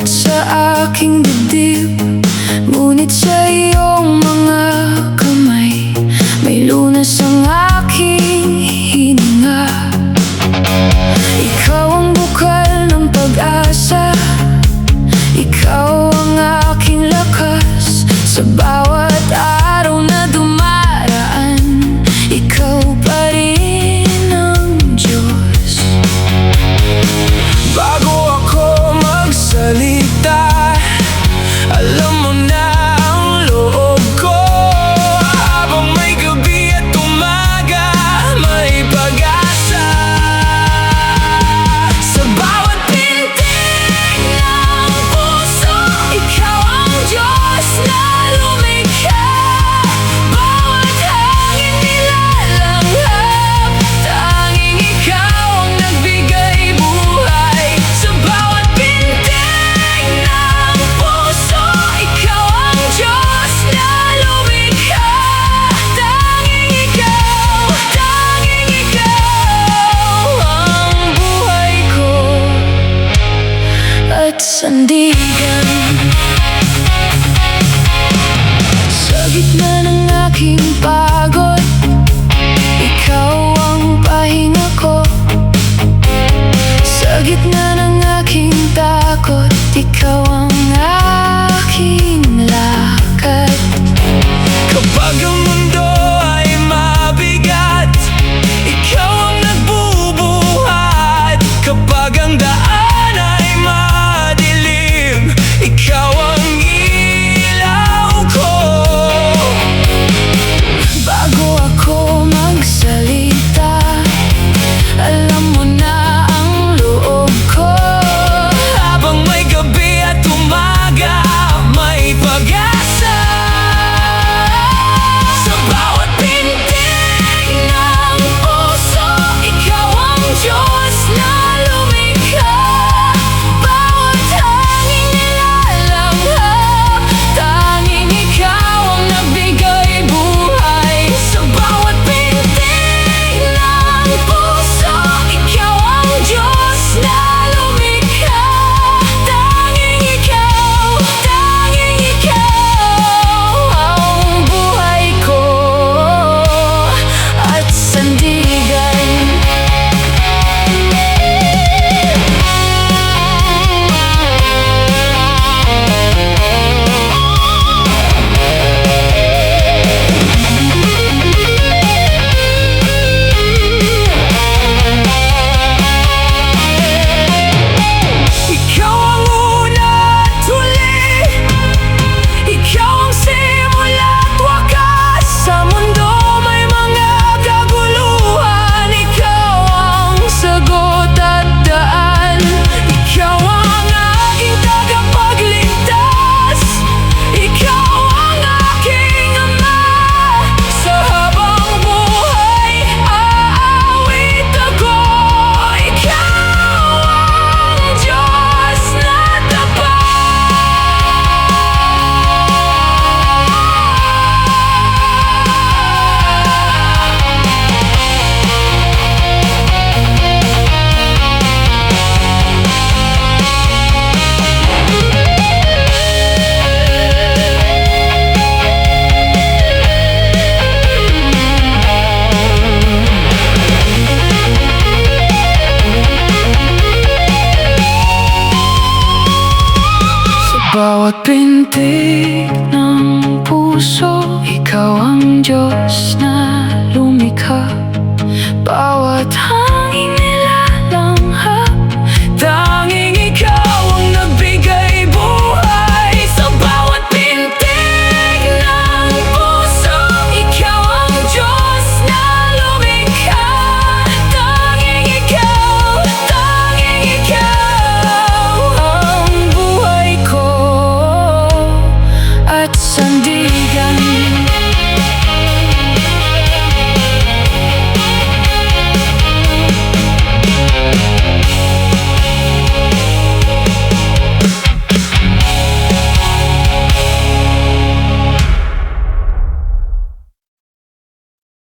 Sa aking dibdib, ngunit sa iyong mga kamay may lunas ang aking hininga. Ikaw ang bukal ng pag-asa, ikaw ang aking lakas. Sa bawat araw na dumaraan, ikaw pa rin ang Diyos. Bago ako magsalita, alam mo na ang loob ko. Habang may gabi at umaga, may pag-asa. Sa bawat pintig ng puso, ikaw ang Diyos na lumikha. Bawat hangin nilalanghap, tanging ikaw ang nagbigay buhay. Sa bawat pintig ng puso, ikaw ang Diyos na lumikha. Tanging ikaw ang buhay ko at sandigan. Sa gitna ng aking pagod, ikaw ang pahinga ko. Sa gitna ng aking takot, ikaw ang aking lakad. Kapag ang mundo ay mabigat, ikaw ang nagbubuhat. Kapag ang daan ay madilim, ikaw ang ilaw ko. Bago ako magsalita, alam mo na ang loob ko. Habang may gabi at umaga, may pag-asa. Sa bawat pintig ng puso, ikaw ang Diyos na lumikha. Bawat hangin nilalanghap, tanging ikaw ang nagbigay buhay. Sa bawat pintig ng puso, ikaw ang Diyos na lumikha. Tanging ikaw ang buhay ko at sandigan. Ikaw ang una at huli, ikaw ang simula at wakas. Sa mundo may mga kaguluhan, ikaw ang sagot at daan. Ikaw ang aking tagapagligtas, ikaw ang aking Ama. Sa habang buhay, aawit ako. Ikaw ang Diyos na tapat. Sa bawat pintig